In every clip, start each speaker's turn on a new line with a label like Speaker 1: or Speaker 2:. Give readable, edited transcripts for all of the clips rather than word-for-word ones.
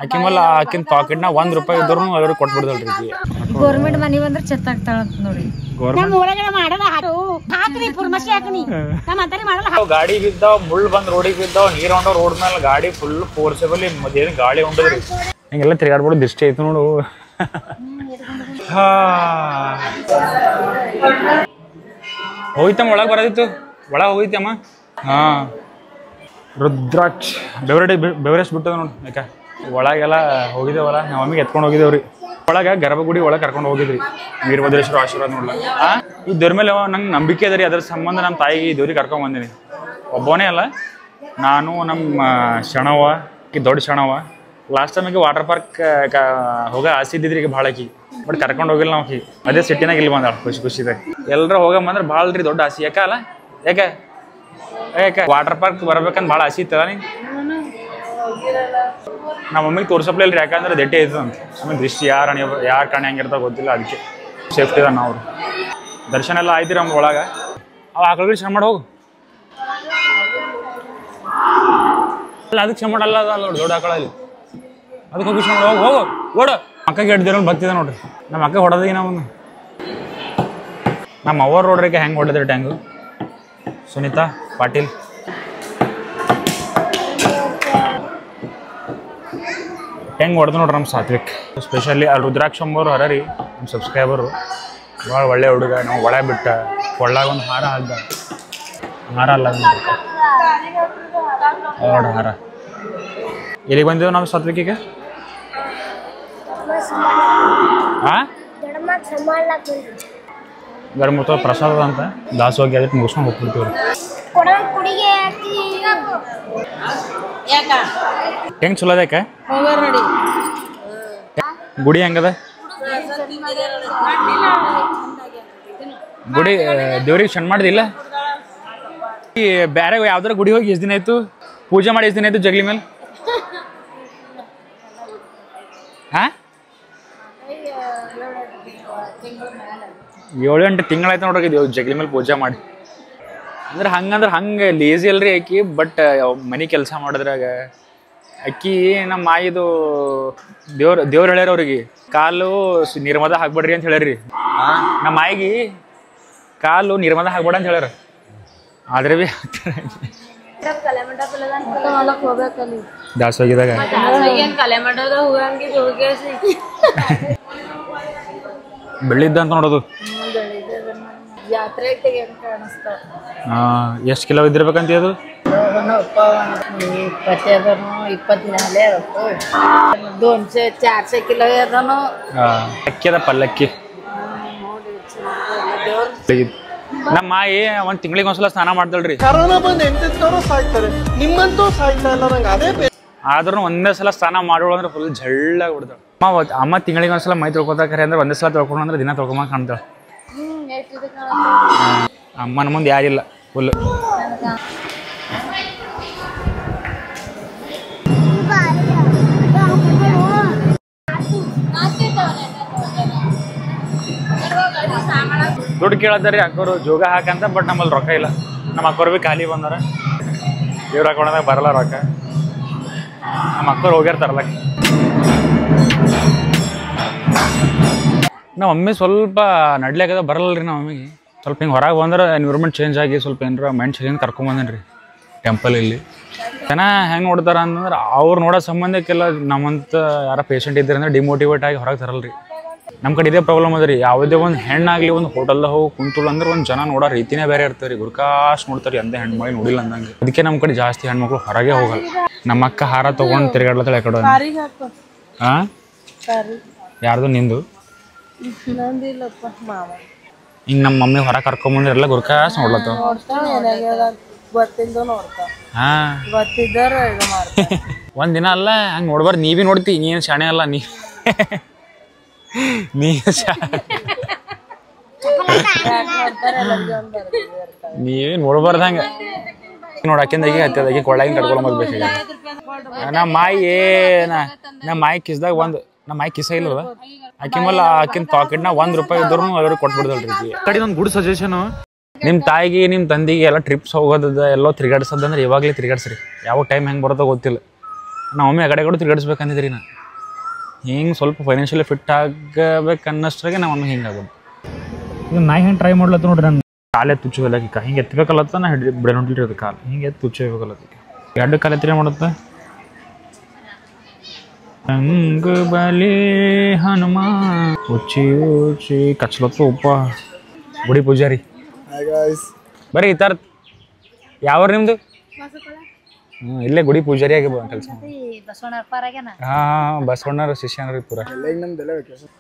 Speaker 1: ಆಕಿ ಮೇಲೆ ಆಕಿನ ಪಾಕೆಟ್ನಾಗ ₹1 ಇದ್ರು ಅವ್ರಿಗೆ ಕೊಟ್ಬಿಡ್ದಲ್ರಿ ಆಕಿ.
Speaker 2: ಗೌರ್ಮೆಂಟ್ ಮನಿ ಬಂದ್ರೆ ಚೆತ್ತಾಗ್ತಾಳ ನೋಡಿ.
Speaker 1: ಗಾಡಿ ಬಿದ್ದಾವ, ಮುಳ್ಳು ಬಂದ್ ರೋಡಿಗೆ ಬಿದ್ದಾವ, ನೀರ್ ಹೊಂಡವ್ ರೋಡ್ ಮೇಲೆ ಗಾಡಿ ಫುಲ್ ಫೋರ್ಸೇಬಲ್ ಮತ್ತೇನು ಗಾಳಿ ಹೊಂಡದ್ರಿ. ಹಿಂಗೆಲ್ಲ ತಿರ್ಗಾಡ್ಬಿಡೋದು ದೃಷ್ಟಿ ಐತಿ ನೋಡು. ಹೋಯ್ತಮ್ಮ ಒಳಗೆ ಬರೋದಿತ್ತು, ಒಳಗೆ ಹೋಗಿತ್ತಮ್ಮ. ಹಾ ರುದ್ರಾಕ್ಷ್ ಬೆವರೇಜ್ ಬಿಟ್ಟದ ನೋಡಿ. ಯಾಕೆ ಒಳಗೆಲ್ಲ ಹೋಗಿದ್ದೇವಲ್ಲ, ನಮ್ಮ ಮಮ್ಮಿಗೆ ಎತ್ಕೊಂಡು ಹೋಗಿದ್ದೇವ್ರಿ. ಒಳಗೆ ಗರ್ಭಗುಡಿ ಒಳಗೆ ಕರ್ಕೊಂಡು ಹೋಗಿದ್ರಿ ವೀರಭದ್ರೇಶ್ವರ ಆಶೀರ್ವಾದ ನೋಡ್ಲ. ಈ ದೇವ್ರ ಮೇಲೆ ನಂಗೆ ನಂಬಿಕೆ ಅದ ರೀ, ಅದ್ರ ಸಂಬಂಧ ನಮ್ಮ ತಾಯಿಗೆ ದೇವ್ರಿಗೆ ಕರ್ಕೊಂಡ್ ಬಂದೀನಿ. ಒಬ್ಬನೇ ಅಲ್ಲ, ನಾನು ನಮ್ಮ ಶಣವ ದೊಡ್ಡ ಶಣವ ಲಾಸ್ಟ್ ಟೈಮಿಗೆ ವಾಟರ್ ಪಾರ್ಕ್ ಹೋಗ ಆಸೆ ಇದ್ದಿದ್ರಿ ಈಗ ಭಾಳ ಆಕಿ, ಬಟ್ ಕರ್ಕೊಂಡು ಹೋಗಿಲ್ಲ ನಾವು. ಆಕಿ ಅದೇ ಸಿಟ್ಟಿನಾಗ ಇಲ್ಲಿ ಬಂದಾಳ ಖುಷಿದಾಗ. ಎಲ್ಲರೂ ಹೋಗಂಬಂದ್ರೆ ಭಾಳ ರೀ ದೊಡ್ಡ ಆಸೆ. ಯಾಕೆ ಅಲ್ಲ, ಯಾಕೆ ವಾಟರ್ ಪಾರ್ಕ್ ಬರ್ಬೇಕಂತ ಭಾಳ ಆಸೆ ಇತ್ತದ ನಿಂಗೆ? ನಮ್ಮ ಮಮ್ಮಿಗೆ ತೋರ್ಸಪ್ಲಿಲ್ಲ ರೀ, ಯಾಕಂದ್ರೆ ದೆಟ್ಟೆ ಐತದ ಅಂತ. ಆಮೇಲೆ ದೃಷ್ಟಿ ಯಾರು ಕಣೆ ಹಂಗಿರ್ತಾವ ಗೊತ್ತಿಲ್ಲ, ಅದಕ್ಕೆ ಸೇಫ್ಟಿ ಅದ. ನಾವು ದರ್ಶನ ಎಲ್ಲ ಆಯ್ತಿರಿ ನಮ್ಮ ಒಳಗೆ. ಅವು ಆಕಳುಗಳು ಶ್ರಮ ಮಾಡಿ ಹೋಗು ಅಲ್ಲ, ಅದಕ್ಕೆ ಶ್ರಮ ಮಾಡಲ್ಲ ಅದ ನೋಡಿ ದೊಡ್ಡ ಆಕಳಲ್ಲಿ, ಅದಕ್ಕೆ ಹೋಗಿ ಶ್ರಮ ಹೋಗಿ ಹೋಗು ಓಡ. ಅಕ್ಕಗೆ ಹಿಡ್ದಿರೋ ಭಕ್ತಿದ ನೋಡ್ರಿ, ನಮ್ಮ ಅಕ್ಕ ಹೊಡೆದಿ ನಾವು. ನಮ್ಮ ಅವ್ರ ನೋಡ್ರಿಕೆ ಹೆಂಗೆ ಹೊಡೆದ್ರಿ ಟ್ಯಾಂಗು. ಸುನೀತಾ ಪಾಟೀಲ್ ಹೆಂಗೆ ಹೊಡೆದು ನೋಡ್ರಿ ನಮ್ಮ ಸಾತ್ವಿಕ್. ಸ್ಪೆಷಲಿ ಅಲ್ಲಿ ರುದ್ರಾಕ್ಷ ಅಂಬೋರು ಹರ ರೀ ನಮ್ಮ ಸಬ್ಸ್ಕ್ರೈಬರು, ಭಾಳ ಒಳ್ಳೆ ಹುಡುಗ. ನಾವು ಒಳ ಬಿಟ್ಟ ಕೊಳ್ಳಾಗ ಒಂದು ಹಾರ ಹಾಕ್ದ, ಹಾರ ಅಲ್ಲ ನೋಡ್ರಿ ಹಾರ. ಎಲ್ಲಿಗೆ ಬಂದೇವು ನಾವು ಸಾತ್ವಿಕಿಗೆ? ಗರ್ಮೂತ ಪ್ರಸಾದ ಅಂತ ದಾಸೋಗಿ ಅದಕ್ಕೆ ಮುಗಿಸ್ಕೊಂಡು ಹೋಗ್ಬಿಡ್ತೀವ್ರಿ. ಹೆಂಗ್ ಚಲೋ ಅದಕ್ಕೆ ಗುಡಿ ಹೆಂಗದ? ಗುಡಿ ದೇವ್ರಿಗೆ ಚೆಂದ ಮಾಡಿದಿಲ್ಲ? ಈ ಬೇರೆ ಯಾವ್ದಾರ ಗುಡಿ ಹೋಗಿ ಎಷ್ಟು ದಿನ ಆಯ್ತು? ಪೂಜೆ ಮಾಡಿ ಎಷ್ಟು ದಿನ ಆಯ್ತು ಜಗ್ಲಿ ಮೇಲೆ? ಹಾ 7-8 ತಿಂಗಳಾಯ್ತು ನೋಡ್ರಿ ದೇವ್ ಜಗ್ಲಿ ಮೇಲೆ ಪೂಜೆ ಮಾಡಿ. ಅಂದ್ರೆ ಹಂಗೆ ಲೇಸಿ ಅಲ್ರಿ ಆಕಿ, ಬಟ್ ಮನೆ ಕೆಲಸ ಮಾಡಿದ್ರಾಗ ಅಕ್ಕಿ ನಮ್ಮ ಮಾಯಿದು ದೇವ್ರು ಹೇಳ್ಯಾರ ಅವ್ರಿಗೆ, ಕಾಲು ನಿರ್ಮದ ಹಾಕ್ಬೇಡ್ರಿ ಅಂತ ಹೇಳ್ಯಾರ್ರಿ. ನಮ್ಮ ಮಾಯಿಗೆ ಕಾಲು ನಿರ್ಮದ ಹಾಕ್ಬೇಡ ಅಂತ ಹೇಳ್ಯಾರ, ಆದ್ರೆ ಭೀ ಹಾಕ್ತಾರೆ. ದಾಸೋಗಿದಾಗ ಬೆಳ್ಳಿದ್ದ ಅಂತ ನೋಡೋದು. ಎಷ್ಟು ಕಿಲೋ ಇದ್ದಿರ್ಬೇಕಂತ ಅದು?
Speaker 2: 200-400 ಕಿಲೋ
Speaker 1: ಅಕ್ಕಿ ಅದ ಪಲ್ಲಕ್ಕಿ. ನಮ್ಮ ಮಾಯಿ ಒಂದ್ ತಿಂಗಳಿಗೆ ಒಂದ್ಸಲ ಸ್ನಾನ ಮಾಡ್ದಲ್ರಿ. ಆದ್ರೂ ಒಂದೇ ಸಲ ಸ್ನಾನ ಮಾಡೋಳು ಅಂದ್ರೆ ಫುಲ್ ಜಳ್ಳಾಗಿ ಬಿಡ್ತಾಳೆ. ಅಮ್ಮ ತಿಂಗಳಿಗೆ ಒಂದ್ಸಲ ಮೈ ತೊಳ್ಕೊತಾರೆ ಅಂದ್ರೆ ಒಂದೇ ಸಲ ತೊಳ್ಕೊಂಡು ಅಂದ್ರೆ ದಿನ ತೊಳ್ಕೊಂಬಂಗ ಕಾಣ್ತಾಳೆ. ಅಮ್ಮನ ಮುಂದೆ ಯಾರಿಲ್ಲ ಫುಲ್. ದುಡ್ಡು ಕೇಳತ್ತಾರಿ ಅಕ್ಕವರು ಜೋಗ ಹಾಕಂತ, ಬಟ್ ನಮ್ಮಲ್ಲಿ ರೊಕ್ಕ ಇಲ್ಲ. ನಮ್ಮ ಅಕ್ಕವ್ರು ಭೀ ಖಾಲಿ ಬಂದಾರ, ಇವ್ರು ಹಾಕೊಂಡಾಗ ಬರಲ್ಲ ರೊಕ್ಕ. ನಮ್ಮ ಅಕ್ಕವ್ರು ಹೋಗ್ಯಾರ್ತಾರಲ್ಲ. ನಮ್ಮ ಮಮ್ಮಿ ಸ್ವಲ್ಪ ನಡ್ಲಿಕ್ಕದ ಬರಲ್ಲ ರೀ. ನಮ್ಮ ಮಮ್ಮಿಗೆ ಸ್ವಲ್ಪ ಹಿಂಗೆ ಹೊರಗೆ ಬಂದ್ರೆ ಎನ್ವಿರಾನ್ಮೆಂಟ್ ಚೇಂಜ್ ಆಗಿ ಸ್ವಲ್ಪ ಏನಾರ ಮೈಂಡ್ ಚೇಂಜ್ ಕರ್ಕೊಂಬಂದೇನಿ ರೀ ಟೆಂಪಲ್. ಇಲ್ಲಿ ಜನ ಹೆಂಗೆ ನೋಡ್ತಾರ ಅಂತಂದ್ರೆ ಅವ್ರು ನೋಡೋ ಸಂಬಂಧಕ್ಕೆಲ್ಲ ನಮ್ಮಂತ ಯಾರ ಪೇಷಂಟ್ ಇದ್ದಾರೆ ಅಂದ್ರೆ ಡಿಮೋಟಿವೇಟ್ ಆಗಿ ಹೊರಗೆ ತರಲ್ರಿ. ನಮ್ಮ ಕಡೆ ಇದೇ ಪ್ರಾಬ್ಲಮ್ ಅದ ರೀ. ಯಾವುದೇ ಒಂದು ಹೆಣ್ಣಾಗಲಿ ಒಂದು ಹೋಟೆಲ್ದಾಗ ಹೋಗಿ ಕುಂತುಳು ಅಂದ್ರೆ ಒಂದು ಜನ ನೋಡೋ ರೀತಿನೇ ಬೇರೆ ಇರ್ತಾರೆ ರೀ. ಗುರ್ಕಾಶ್ ನೋಡ್ತಾರೆ, ಅಂದೇ ಹೆಣ್ಣು ಮಾಡಿ ನೋಡಿಲ್ಲ ಅಂದಂಗೆ. ಅದಕ್ಕೆ ನಮ್ಮ ಕಡೆ ಜಾಸ್ತಿ ಹೆಣ್ಮಕ್ಳು ಹೊರಗೆ ಹೋಗಲ್ಲ. ನಮ್ಮ ಅಕ್ಕ ಹಾರ ತೊಗೊಂಡು ತಿರುಗಾಡ್ಲತ್ತಾಳೆ ಕಡೆ. ಹಾಂ ಯಾರ್ದು ನಿಂದು? ಹಿಂಗೆ ನಮ್ಮ ಮಮ್ಮಿ ಹೊರ ಕರ್ಕೊಂಬಂದಿರಲ್ಲ ಗುರ್ಕಾಶ್ ನೋಡ್ಲತ್ತಾವ. ಹಾಂ ಒಂದ್ ದಿನ ಅಲ್ಲ ಹಂಗೆ ನೋಡ್ಬಾರ್ದು. ನೀವೇ ನೋಡ್ತಿ, ನೀನು ಶಾಣೆ ಅಲ್ಲ. ನೀವೇ ನೋಡ್ಬಾರ್ದು ಹಂಗೆ ನೋಡಾಕಿಂದಾಗಿ ಹತ್ತದಾಗಿ ಕೊಳ್ಳಾಗಿನ ಕಟ್ಕೊಳಂಬದ್ ಬೇಕು. ನಮ್ಮ ಮಾಯಿ ಕಿಸ್ದಾಗ ನಮ್ಮ ಮಾಯಿ ಕಿಸ ಇಲ್ಲದ ಆಕಿ ಮೇಲೆ ಆಕಿನ ಪಾಕೆಟ್ನಾಗ ₹1 ಇದ್ರು ಅವ್ರಿಗೆ ಕೊಟ್ಬಿಡ್ದಲ್ರಿ. ಕಡೆ ಒಂದು ಗುಡ್ ಸಜೆಷನು, ನಿಮ್ಮ ತಾಯಿಗೆ ನಿಮ್ಮ ತಂದಿಗೆ ಎಲ್ಲ ಟ್ರಿಪ್ಸ್ ಹೋಗೋದ ಎಲ್ಲೋ ತಿರ್ಗಾಡ್ಸೋದಂದ್ರೆ ಇವಾಗಲೇ ತಿರ್ಗಾಡ್ಸ್ರಿ. ಯಾವ ಟೈಮ್ ಹೆಂಗೆ ಬರೋದೋ ಗೊತ್ತಿಲ್ಲ. ನಾವು ಒಮ್ಮೆ ಆ ಕಡೆ ಕೂಡ ತಿರುಗಾಡಿಸ್ಬೇಕಂದಿದ್ರಿ ನಾ ಹಿಂಗೆ ಸ್ವಲ್ಪ ಫೈನಾನ್ಷಿಯಲಿ ಫಿಟ್ ಆಗಬೇಕು ಅನ್ನೋಷ್ಟ್ರಾಗೆ ನಮ್ಮ ಮಮ್ಮಿ ಹಿಂಗೆ ಆಗೋದು ಈಗ ನಾಯಿ ಹೆಂಗೆ ಟ್ರೈ ಮಾಡ್ಲತ್ತ ನೋಡ್ರಿ ನಾನು ಕಾಲೇ ತುಚ್ಚು ಹೋಗ್ಲಾಕಿಕ್ಕ ಹಿಂಗೆ ಎತ್ತಬೇಕಲ್ಲತ್ತ ನಾ ಬಿಡ ನೋಡ್ಲಿರಿ ಅದು ಕಾಲು ಹಿಂಗೆ ಎತ್ತು ತುಚ್ಚು ಹೋಗ್ಬೇಕಲ್ಲತ್ತಿಕ್ಕ ಎರಡು ಕಾಲು ಎತ್ತಿರ ಮಾಡುತ್ತೆ ಹಂಗ ಬಲಿ ಹನುಮ ಉಚ್ಚಿ ಉಚ್ಚಿ ಕಚ್ಲತ್ತು ಉಪ್ಪ ಗುಡಿ ಪೂಜಾರಿ ಬರೀ ಈ ಥರ ಯಾವ ನಿಮ್ದು ಇಲ್ಲೇ ಗುಡಿ ಪೂಜಾರಿ ಆಗಿ ಕೆಲಸ ಹಾಂ ಬಸವಣ್ಣರ ಶಿಷ್ಯನ್ರಿ ಪೂರ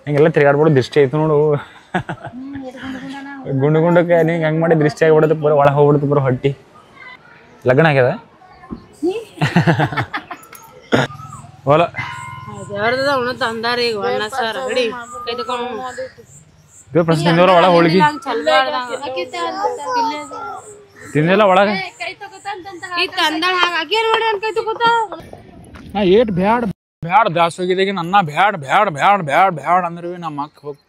Speaker 1: ಹಿಂಗೆಲ್ಲ ತಿರ್ಗಾಡ್ಬಿಡು ದೃಷ್ಟಿ ಐತು ನೋಡು ಗುಂಡು ಗುಂಡಕ್ಕೆ ನಿಂಗೆ ಹಂಗೆ ಮಾಡಿ ದೃಷ್ಟಿ ಆಗಿಬಿಡುತ್ತೆ ಪೂರ ಒಳಗೆ ಹೋಗ್ಬಿಡುತ್ತೆ ಪೂರ ಹೊಟ್ಟಿ ಲಗ್ನ ಆಗ್ಯದ ಹೊಲ ಪ್ರಶ್ನೆ ಒಳಗೆ ಹೋಳಿಗೆ ತಿಂದಿಲ್ಲ ಒಳಗೆ ನಾ ಏಟ್ ಬ್ಯಾಡ್ ಬ್ಯಾಡ್ ದಾಸ್ ಹೋಗಿದ್ದೀಗ ನನ್ನ ಬ್ಯಾಡ್ ಬ್ಯಾಡ್ ಬ್ಯಾಡ್ ಬ್ಯಾಡ್ ಬ್ಯಾಡ್ ಅಂದ್ರೆ ನಮ್ಮ ಅಕ್ಕ ಹೋಗಿ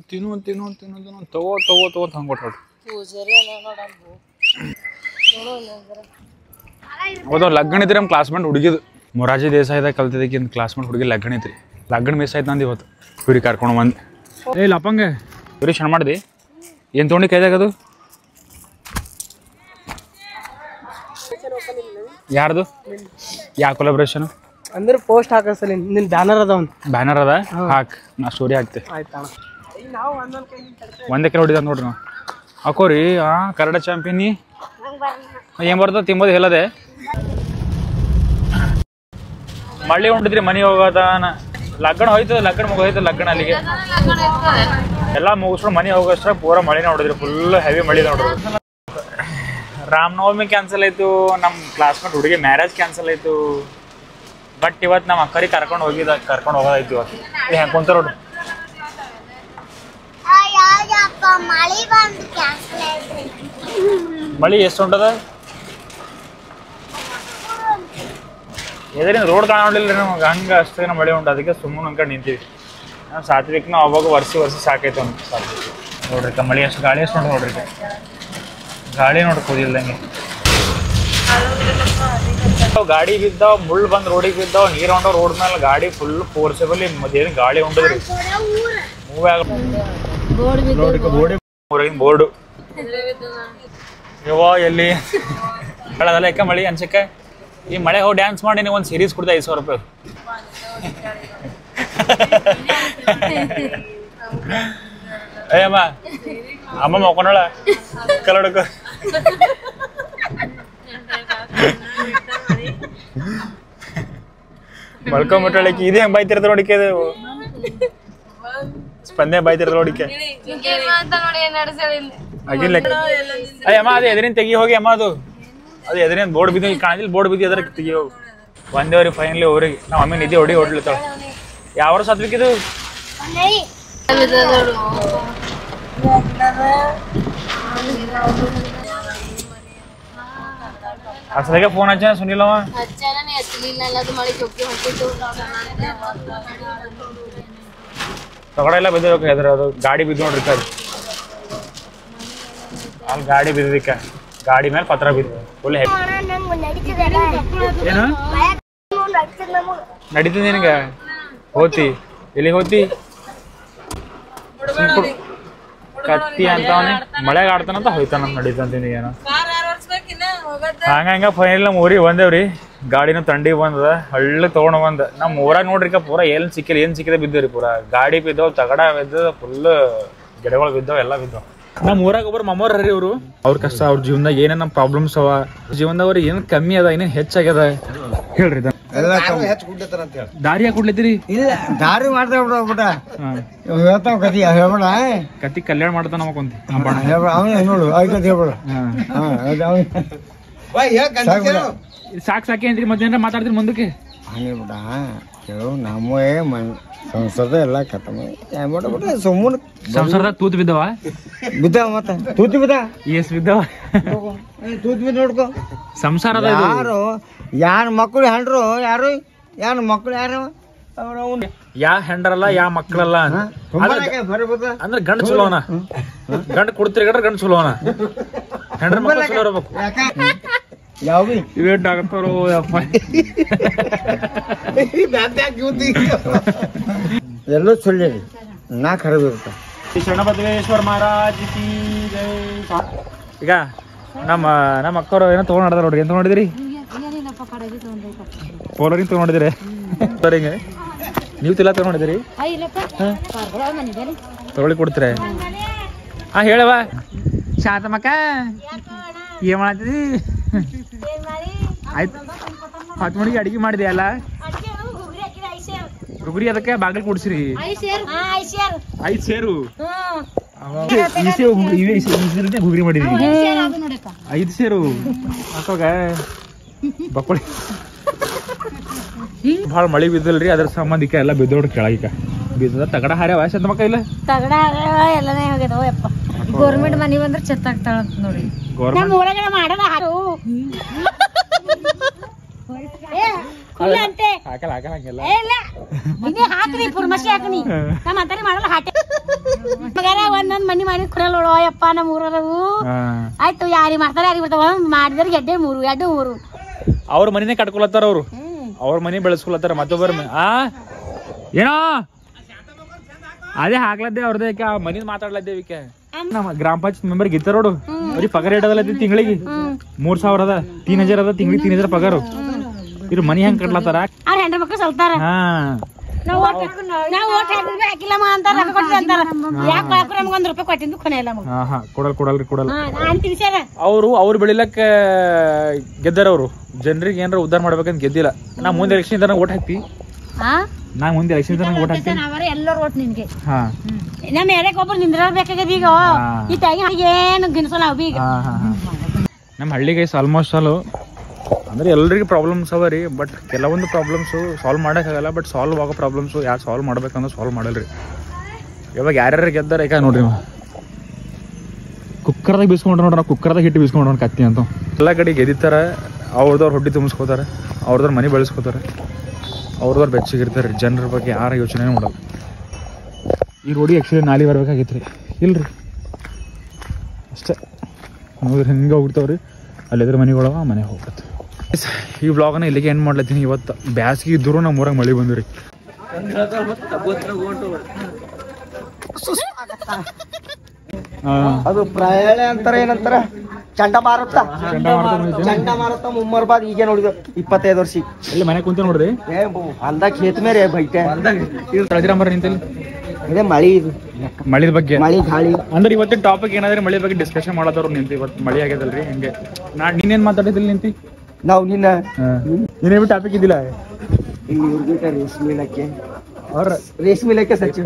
Speaker 1: ತಿನ್ನು ತಿನ್ನು ತಿನ್ನು ತಿನ್ನು ತಗೋ ತಗೋ ತಗೋ ಹಂಗೆ ಕೊಟ್ಟು ಹೌದು ಲಗ್ನ ಐತ್ರಿ ನಮ್ಮ ಕ್ಲಾಸ್ಮೇಟ್ ಹುಡುಗಿದು ಮೊರಾರ್ಜಿ ದೇಸಾಯಿದಾಗ ಕಲ್ತಿದ್ದಕ್ಕಿಂತ ಕ್ಲಾಸ್ಮೇಟ್ ಹುಡುಗಿ ಲಗ್ನ ಐತ್ರಿ ಲಗ್ನ ಮಿಸ್ ಆಯ್ತು ನಂದು ಇವತ್ತು ಇವ್ರಿ ಕರ್ಕೊಂಡು ಬಂದು ಏ ಲಪ್ಪಂಗೆ ಇವ್ರಿ ಶಣ ಮಾಡಿದೆ ಏನು ತೊಗೊಂಡು ಕೈದಾಗ ಅದು ಯಾರ್ದು ಯಾವ ಕೊಲಾಬ್ರೇಷನ್
Speaker 3: ಅಂದ್ರೆ ಪೋಸ್ಟ್ ಹಾಕಸಲಿ ನಿನ್ ಬ್ಯಾನರ್ ಅದ ಒಂದು
Speaker 1: ಬ್ಯಾನರ್ ಅದ ಹಾಕ್ ನಾ ಸ್ಟೋರಿ ಹಾಕ್ತೆ ಒಂದೇ ಕೆಲ ಹೊಡಿದ ನೋಡ್ರಿ ನಾವು ಹಾಕೋರಿ ಕನ್ನಡ ಚಾಂಪಿಯನ್ ಏನ್ ಬರ್ತದ ತಿಂಬೋದು ಹೇಳದೆ ಮಳ್ಳಿ ಹೊಂಟಿದ್ರಿ ಮನೆ ಹೋಗೋದ ಲಗ್ನ ಹೋಯ್ತದ ಲಗ್ನ ಮುಗೋಯ್ತು ಲಗ್ನ ಅಲ್ಲಿಗೆ ಎಲ್ಲ ಮುಗಿಸ್ಕೊಂಡು ಮನೆ ಹೋಗೋಷ್ಟ್ರ ಪೂರ ಮಳಿನ ಹೊಡಿದ್ರಿ ಫುಲ್ ಹೆವಿ ಮಳಿ ನೋಡ್ರಿ ರಾಮನವಮಿ ಕ್ಯಾನ್ಸಲ್ ಆಯ್ತು ನಮ್ಮ ಕ್ಲಾಸ್ಮೇಟ್ ಹುಡುಗಿ ಮ್ಯಾರೇಜ್ ಕ್ಯಾನ್ಸಲ್ ಆಯ್ತು ಬಟ್ ಇವತ್ತು ನಮ್ಮ ಅಕ್ಕರಿಗೆ ಕರ್ಕೊಂಡು ಹೋಗೋದಾಯ್ತು ಇವತ್ತು ಹೆಂಗೆ ಕುಂತಾರ ನೋಡ್ರಿ ಮಳಿ ಎಷ್ಟು ಉಂಟದ ಎದರಿಂದ ರೋಡ್ ಕಾಣಲಿಲ್ಲ ನಮ್ಗೆ ಹಂಗೆ ಅಷ್ಟೇ ಮಳೆ ಉಂಟು ಅದಕ್ಕೆ ಸುಮ್ಮನೆ ಅಂದ್ಕೊಂಡು ನಿಂತೀವಿ ನಾವು ಸಾತ್ವಿಕ್ನ ಅವಾಗ ವರ್ಷ ಸಾಕೈತೆ ಒಂದು ಸಾತ್ವಿಕ್ ನೋಡ್ರಿ ಮಳಿ ಅಷ್ಟು ಗಾಳಿ ಎಷ್ಟು ಉಂಟು ನೋಡ್ರಿ ಗಾಳಿ ನೋಡಿ ಕೂದಿಲ್ದಂಗೆ ಗಾಡಿ ಬಿದ್ದಾವ ಮುಳ್ಳು ಬಂದು ರೋಡಿಗೆ ಬಿದ್ದಾವ ನೀರು ಹೊಂಡೋ ರೋಡ್ ಮೇಲೆ ಗಾಡಿ ಫುಲ್ ಫೋರ್ಸಬಲಿ ಮತ್ತೇನು ಗಾಳಿ ಉಂಟದ್ರಿ ಮೂವ್ ಆಗ ಬೋರ್ಡು ಯವ್ವ ಎಲ್ಲಿ ಹೇಳೋದಲ್ಲ ಯಾಕೆ ಮಳಿ ಅನ್ಸಕ್ಕೆ ಈ ಮಳೆ ಹೋಗಿ ಡ್ಯಾನ್ಸ್ ಮಾಡಿ ನೀವು ಒಂದು ಸೀರೀಸ್ ಕೊಡ್ತಾ 5,000 ರೂಪಾಯಿ ಅಯ್ಯಮ್ಮ ಅಮ್ಮ ಮಕ್ಕೊಂಡಳ ಕಲಡಕ ಮಲ್ಕೊಂಬಿಟ್ಟಳಕ್ಕೆ ಇದೇ ಹೆಂಗೆ ಬಾಯ್ತಿರ್ತ ನೋಡಿಕೆ ಸ್ಪಂದೆ ಬಾಯ್ತಿರ್ತ ನೋಡಿಕೆ ಆಗಿಲ್ಲ ಅಯ್ಯಮ್ಮ ಅದು ಎದರಿನ ತೆಗಿ ಹೋಗಿ ಅಮ್ಮ ಅದು ಎದರಿನ ಬೋರ್ಡ್ ಬಿದ್ದು ಕಾಣಿಲ್ಲ ಬೋರ್ಡ್ ಬಿದ್ದು ಎದ್ರ ತೆಗಿ ಹೋಗಿ ಒಂದೇವ್ರಿಗೆ ಫೈನಲಿ ಅವ್ರಿಗೆ ನಾವು ಅಮ್ಮಿ ನಿದ್ದೆ ಹೊಡ್ಲಿತ್ತಾಳ ಯಾವ ಸಾತ್ವಿಕಿದು ಅಸಲಿಗೆ ಫೋನ್ ಹಚ್ಚ ಸುನಿಲ್ಲವ ತಗಡ ಎಲ್ಲ ಬಿದ್ದು ಎದ್ರ ಅದು ಗಾಡಿ ಬಿದ್ದು ನೋಡ್ರಿ ಅದು ಅಲ್ಲಿ ಗಾಡಿ ಬಿದ್ದಕ್ಕೆ ಗಾಡಿ ಮೇಲೆ ಪತ್ರ ಬಿದ್ದು ಫುಲ್ ಏನು ನಡೀತದೆ ನಿನಗೆ ಹೋತಿ ಎಲ್ಲಿಗೆ ಹೋತಿ ಕತ್ತಿ ಅಂತವನೇ ಮಳೆಗೆ ಆಡ್ತಾನಂತ ಹೋಯ್ತಾನ ನಡೀತಂತೀನಿ ಏನೋ ಹಂಗ ಫೈನಲ್ ನಮ್ಮ ಊರಿಗೆ ಬಂದೇವ್ರಿ ಗಾಡಿನ ತಂಡಿ ಬಂದದ ಹಳ್ಳಿ ತೊಗೊಂಡು ಬಂದ ನಮ್ಮ ಊರಾಗ ನೋಡ್ರಿಕ ಪೂರ ಏನು ಸಿಕ್ಕಿದೆ ಬಿದ್ದೇವ್ರಿ ಪೂರ ಗಾಡಿ ಬಿದ್ದವ್ ತಗಡ ಬಿದ್ದದ ಫುಲ್ ಗಿಡಗಳು ಬಿದ್ದವ್ ಎಲ್ಲ ಬಿದ್ದವ್ ನಮ್ಮ ಊರಾಗ ಒಬ್ಬರು ಮಮ್ಮೋರ್ ಹರಿ ಅವರು ಅವ್ರ ಕಷ್ಟ ಅವ್ರ ಜೀವನದಾಗ ಏನೇನ ಪ್ರಾಬ್ಲಮ್ಸ್ ಅವ ಜೀವನದಾಗ ಅವ್ರಿಗೆ ಏನ್ ಕಮ್ಮಿ ಅದ ಏನೇನ್ ಹೆಚ್ಚಾಗ್ಯದ ಹೇಳ್ರಿ ದಾರಿ ಯಾಕೆ ಕೊಡ್ಲತ್ತೀರಿ
Speaker 3: ಇಲ್ಲ ದಾರಿ ಮಾಡ್ತಾ ಹೇಳ್ತಾವ ಕತಿ ಹೇಳ್ಬೇಡ
Speaker 1: ಕತಿ ಕಲ್ಯಾಣ ಮಾಡ್ತಾನ ನಮಕೊಂತಿ
Speaker 3: ನೋಡು ಹೇಳ್ಬೇಡ
Speaker 1: ಸಾಕಿ ಏನ್ರಿ ಮಧ್ಯಾಹ್ನ ಮಾತಾಡ್ತೀರಿ ಮುಂದಕ್ಕೆ
Speaker 3: ಹಂಗೆ ಬಿಡ ಕೆಲವು ನಮ್ಮೇ ಸಂಸಾರದ ಎಲ್ಲ ಖತಮ ಮಾಡ್ಬಿಟ್ರೆ ಸುಮ್ಮನೆ
Speaker 1: ಸಂಸಾರದಾಗ ತೂತ್ ಬಿದ್ದವ
Speaker 3: ಮತ್ತೆ ತೂತಿ ಬಿದ್ದ
Speaker 1: ಎಸ್ ಬಿದ್ದವ
Speaker 3: ತೂತ್ ಬಿದ್ದ ನೋಡ್ಕೊ
Speaker 1: ಸಂಸಾರದ
Speaker 3: ಯಾರು ಯಾರ ಮಕ್ಕಳು ಹೆಂಡ್ರು ಯಾರು ಯಾರ ಮಕ್ಕಳು ಯಾರು
Speaker 1: ಯಾ ಹೆಂಡ್ರಲ್ಲ ಯಾ ಮಕ್ಕಳಲ್ಲ ಅಂದ್ರೆ ಗಂಡ ಚಲೋನ ಗಂಡ ಕೊಡ್ತಿರಿ ಗಂಡ ಚಲೋನ ಹೆಂಡ್ರ ಮಕ್ಕಳು ಚಲೋ ಇರ್ಬೇಕು
Speaker 3: ಯಾವ
Speaker 1: ಇವೇಟ್ ಆಗತ್ತಾರೋ ಅಪ್ಪ
Speaker 3: ಎಲ್ಲೋ ಸುಳ್ಳಿ ನಾ ಖರದಿರ್ತ
Speaker 1: ಶರಣಬಸವೇಶ್ವರ ಮಹಾರಾಜ್ ಕಿ ಜೈ. ಈಗ ನಮ್ಮ ಅಕ್ಕವ್ರು ಏನೋ ತೊಗೊಂಡ್ ನೋಡಿದಾರ ನೋಡ್ರಿ. ಏನ್ ತೊಗೊಂಡಿದ್ರಿ? ಪೋಲರಿಂಗ್ ತೊಗೊಂಡಿದ್ರಿ ಸರ್. ಹಿಂಗೆ ನೀವು ತಿಲ್ಲ ತೊಗೊಂಡಿದ್ದೀರಿ? ತಗೊಳ್ಳಿ ಕೊಡ್ತೀರ? ಹಾ ಹೇಳವ ಶಾಂತಮ್ಮಕ್ಕ ಏನ್ ಮಾಡತ್ತಿದಿ? ಆಯ್ತು 10 ಮಣಿಗೆ ಅಡಿಗೆ ಮಾಡಿದೆ ಅಲ್ಲ ರುಗುರಿ ಅದಕ್ಕೆ ಬಾಗಿಲು ಕೊಡ್ಸಿರಿ 5 ಸೇರು ಗುಗ್ರಿ ಮಾಡಿದ್ರಿ 5 ಸೇರು ಹಾಕೋಗ ಬಕ್ಕೊಳಿ. ಭಾಳ ಮಳಿ ಬಿದ್ದಲ್ರಿ ಅದ್ರ ಸಂಬಂಧಿಕ ಎಲ್ಲ ಬಿದ್ದೋಡ್ರಿ ಕೆಳಗಿಕ ಬಿದ್ದದ ತಗಡ ಹಾರ್ಯಾವ ಶಾಂತಮ್ಮಕ್ಕ ಇಲ್ಲ
Speaker 2: ತಗಡ ಎಲ್ಲನೇ ಹೋಗ್ಯದವ ಯಪ್ಪ. ಗೌರ್ಮೆಂಟ್ ಮನಿ ಬಂದ್ರೆ ಚೆತ್ತಾಗ್ತಾಳ ಅಂತ ನೋಡಿ.
Speaker 4: ಒಂದೊಂದ್ ಮನಿ ಮಾಡಿ ಕುರಲ್ಲೋಯಪ್ಪ ನಮ್ಮ ಊರವು ಆಯ್ತು. ಯಾರಿ ಮಾಡ್ತಾರ ಯಾರಿ ಬರ್ತಾವ ಮಾಡಿದ್ರ ಎಡ್ಡೆ 3
Speaker 1: ಅವ್ರ ಮನಿನೇ ಕಟ್ಕೊಳತ್ತಾರ ಅವ್ರ ಮನಿ ಬೆಳೆಸ್ಕೊಳತ್ತಾರ ಮತ್ತೊಬ್ಬರ ಏನೋ ಅದೇ ಹಾಕ್ಲದ್ದೆ ಅವ್ರದೇ ಮನಿ ಮಾತಾಡ್ಲದ್ದೇವಿಕೆ. ನಮ್ಮ ಗ್ರಾಮ ಪಂಚಾಯತ್ ಮೆಂಬರ್ ಗಿತ್ತಾರ ನೋಡು ಅವ್ರಿಗೆ ಪಗಾರ ಇಡದಲ್ಲ ತಿಂಗಳಿಗೆ 3000 ಅದ 3000 ಅದ ತಿಂಗಳಿಗೆ 3000 ಪಗಾರ. ಇವ್ರ ಮನಿ ಹೆಂಗ್ ಕಟ್ಲತ್ತಾರ
Speaker 4: ಅವ್ರ ಹೆಂಡ್ರ ಮಕ್ಳು ಸಲ್ತಾರ. ನಾವು ಓಟ್ ಹಾಕಿಲ್ಲ ಅಂತಾರ ಯಾಕೆ ನಮ್ಗೆ 1 ರೂಪಾಯಿ ಕೊಟ್ಟಿದ್ದು ಕೊನೆ ಇಲ್ಲ
Speaker 1: ಕೊಡಲ್ರಿ ಅವ್ರು ಬೆಳಿಲಕ್ಕ ಗೆದ್ದಾರ. ಅವ್ರು ಜನರಿಗೆ ಏನಾರ ಉದ್ದಾರ ಮಾಡ್ಬೇಕಂತ ಗೆದ್ದಿಲ್ಲ. ನಾ ಮುಂದೆ ಎಲೆಕ್ಷನ್ ಇದ್ದಾಗ ಓಟ್ ಹಾಕ್ತಿ ನಾ ಮುಂದೆ ಎಲೆಕ್ಷನ್ ಇದ್ದಾಗ ಓಟ್ ಹಾಕ್ತೀನಿ
Speaker 2: ಎಲ್ಲರೂ ಓಟ್ ನಿನ್ಗೆ.
Speaker 4: ನಮ್ಮ ಎಡಕ್ಕೆ ಒಬ್ರು ನಿಂದ್ರಬೇಕಾಗ್ಯದ ಈಗ ಈ ತಾಗಿ ಏನು ಗಿನ್ಸಲ್ಲ ಅವ್ ಈಗ.
Speaker 1: ನಮ್ಮ ಹಳ್ಳಿಗೈಸ್ ಆಲ್ಮೋಸ್ಟ್ ಆಲ್ ಅಂದ್ರೆ ಎಲ್ರಿಗೂ ಪ್ರಾಬ್ಲಮ್ಸ್ ಅವ ರೀ. ಬಟ್ ಕೆಲವೊಂದು ಪ್ರಾಬ್ಲಮ್ಸು ಸಾಲ್ವ್ ಮಾಡೋಕ್ಕಾಗಲ್ಲ. ಬಟ್ ಸಾಲ್ವ್ ಆಗೋ ಪ್ರಾಬ್ಲಮ್ಸು ಯಾರು ಸಾಲ್ವ್ ಮಾಡ್ಬೇಕಂದ್ರೆ ಸಾಲ್ವ್ ಮಾಡಲ್ರಿ. ಇವಾಗ ಯಾರ್ಯಾರು ಗೆದ್ದಾರ ಈಗ ನೋಡ್ರಿ ಕುಕ್ಕರ್ದಾಗ ಬೀಸ್ಕೊಂಡ್ರೆ ನೋಡ್ರಿ ನಾವು ಕುಕ್ಕರ್ದಾಗ ಹಿಟ್ಟು ಬೀಸ್ಕೊಂಡ್ರೆ ಕತ್ತಿ ಅಂತ ಎಲ್ಲ ಕಡೆ ಗೆದಿತಾರ. ಅವ್ರದವ್ರು ಹೊಡ್ಡಿ ತುಂಬಿಸ್ಕೋತಾರೆ, ಅವ್ರದವ್ರು ಮನೆ ಬೆಳೆಸ್ಕೋತಾರೆ, ಅವ್ರದವ್ರು ಬೆಚ್ಚಗಿರ್ತಾರೆ. ಜನರ ಬಗ್ಗೆ ಯಾರ ಯೋಚನೆ ಮಾಡಲ್ಲ. ಈ ರೋಡಿಗೆ ಆ್ಯಕ್ಚುಲಿ ನಾಳೆ ಬರ್ಬೇಕಾಗಿತ್ತು ರೀ, ಇಲ್ರಿ ಅಷ್ಟೇ. ನೋಡ್ರಿ ಹಿಂಗೆ ಹೋಗ್ಬಿಡ್ತಾವ್ರಿ. ಅಲ್ಲಿದ್ರೆ ಮನೆಗಳವ ಮನೆ ಹೋಗ್ಬಿಡುತ್ತೆ. ಈ ವ್ಲಾಗನ್ನ ಇಲ್ಲಿಗೆ ಏನು ಮಾಡ್ಲತ್ತೀನಿ. ಇವತ್ತು ಬ್ಯಾಸ್ಗೆ ಇದ್ದರೂ ನಮ್ಮ ಊರಾಗ ಮಳೆ ಬಂದ್ರಿ.
Speaker 3: ಅದು ಪ್ರಯಾಣ ಅಂತಾರ ಏನಂತಾರ ಚಂಡಮಾರುತ ಮುಮ್ಮರ್ಬಾದ್ ಈಗ ನೋಡಿದ 25 ವರ್ಷ
Speaker 1: ಇಲ್ಲಿ ಮನೆ ಕುಂತ ನೋಡ್ರಿ
Speaker 3: ಅಂದಾಗ ಖೇತ್ ಮೇಲೆ ಬೈಟೆ
Speaker 1: ತಳದಿರಂಬರ ನಿಂತಲ್ಲಿ
Speaker 3: ಇದೇ ಮಳಿ ಇದು
Speaker 1: ಮಳಿ ಬಗ್ಗೆ
Speaker 3: ಮಳಿ ಗಾಳಿ
Speaker 1: ಅಂದ್ರೆ ಇವತ್ತಿನ ಟಾಪಿಕ್ ಏನಾದ್ರೆ ಮಳಿ ಬಗ್ಗೆ ಡಿಸ್ಕಷನ್ ಮಾಡದವ್ರು ನಿಂತು. ಇವತ್ತು ಮಳಿ ಆಗ್ಯದಲ್ರಿ ಹಂಗೆ ನೀನೇನ್ ಮಾತಾಡಿದಿಲ್ಲ ನಿಂತಿ
Speaker 3: ನಾವು ನಿನ್ನ
Speaker 1: ನೀನೇನು ಟಾಪಿಕ್ ಇದ್ದಿಲ್ಲ
Speaker 3: ರೇಷ್ಮೆ ಇಲಾಖೆ
Speaker 1: ಅವ್ರ
Speaker 3: ರೇಷ್ಮೆ ಇಲಾಖೆ ಸಚಿವ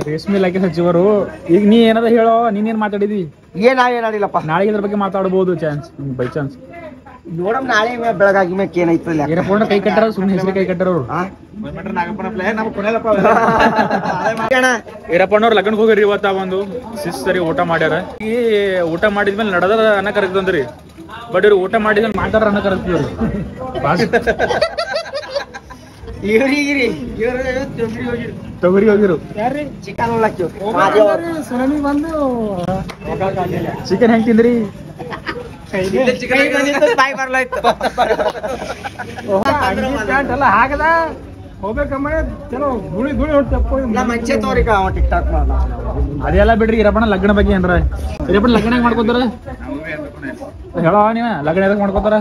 Speaker 1: ರೇಷ್ಮೆ ಇಲಾಖೆ ಸಚಿವರು. ಈಗ ನೀ ಏನಾದ ಹೇಳೋ ನೀನೇನ್ ಮಾತಾಡಿದಿ?
Speaker 3: ಏನಾಡಿಲ್ಲಪ್ಪ.
Speaker 1: ನಾಳೆ ಇದ್ರ ಬಗ್ಗೆ ಮಾತಾಡಬಹುದು ಚಾನ್ಸ್ ಬೈ ಚಾನ್ಸ್
Speaker 3: ನೋಡಮ್ ನಾಳೆ ಬೆಳಗಾಗಿ ಮ್ಯಾಕ್ ಏನೈತಲ್ಲ.
Speaker 1: ಏರಪೋಣ ಕೈ ಕಟ್ಟಾರ ಸುಮ್ಮನೆ ಹೆಸರು ಕೈ ಕಟ್ಟಾರ ಅವ್ರು. ಈರಪ್ಪಣ್ಣವ್ರು ಲಗ್ನಕ್ಕೆ ಹೋಗಿರಿ ಇವತ್ತ ಒಂದು ಸರಿ ಊಟ ಮಾಡ್ಯಾರ. ಈ ಊಟ ಮಾಡಿದ್ಮೇಲೆ ನಡೆದ ಅನ್ನ ಕರಗ್ತಂದ್ರಿ. ಬಟ್ ಇವ್ರು ಊಟ ಮಾಡಿದ್ಮೇಲೆ ಮಾತಾಡ್ರ ಅನ್ನ ಕರಗ್ತಿವ್ರಿ. ತೊಗರಿ ಹೋಗಿರು
Speaker 3: ಚಿಕನ್
Speaker 1: ಚಿಕನ್ ಹೆಂಗ್ ತಿಂದ್ರಿ? ಹಾಕದ ಹೋಗ್ಬೇಕಮ್ಮ ಚಲೋ ಧೂಳಿ ಧೂಳಿ ಅದೆಲ್ಲ ಬಿಡ್ರಿ. ಈರಪ್ಪಣ ಲಗ್ನ ಬಗ್ಗೆ ಏನ್ರ ಈರಪ್ಪಣ ಲಗ್ನ ಹೆಂಗ್ ಮಾಡ್ಕೋತಾರ ಹೇಳೋ ನೀವ ಲಗ್ನ ಎದಕ್ ಮಾಡ್ಕೋತಾರ?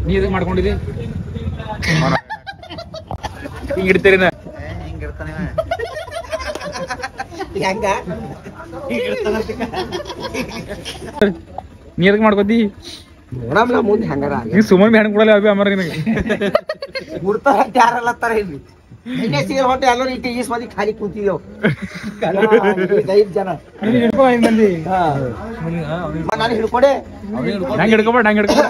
Speaker 1: ನೀ ಎದಕ್ ಮಾಡ್ಕೊಂಡಿದಿ? ಹಿಂಗ್ ಇಡ್ತೀರಿ ನೀ ಎದಕ್ ಮಾಡ್ಕೋತಿ?
Speaker 3: ನೋಡಮ್ಲ ಮುಂದೆ ಹಂಗಾರ
Speaker 1: ನೀ ಸುಮ್ಮನೆ ಹೆಣ್ ಕೊಡಲ್ಲ ಅಭಿ ಅಮರ ನಿನಗೆ
Speaker 3: ಮುಡ್ತಾರ ಯಾರಲ್ಲತ್ತಾರ ಇಲ್ಲಿ ನಿನ್ನೆ ಸೀರ್ ಹೊಟ್ಟೆ ಎಲ್ಲರೂ ಇಟ್ಟು ಈಸ್ ಮಂದಿ ಖಾಲಿ ಕೂತಿದ್ದೇವು 5 ಜನ. ನಾನು ಹಿಡ್ಕೊಡೆ
Speaker 1: ನಂಗೆ ಹಿಡ್ಕೊಬೇಡ ನಂಗೆ ಹಿಡ್ಕೊಬೇಡ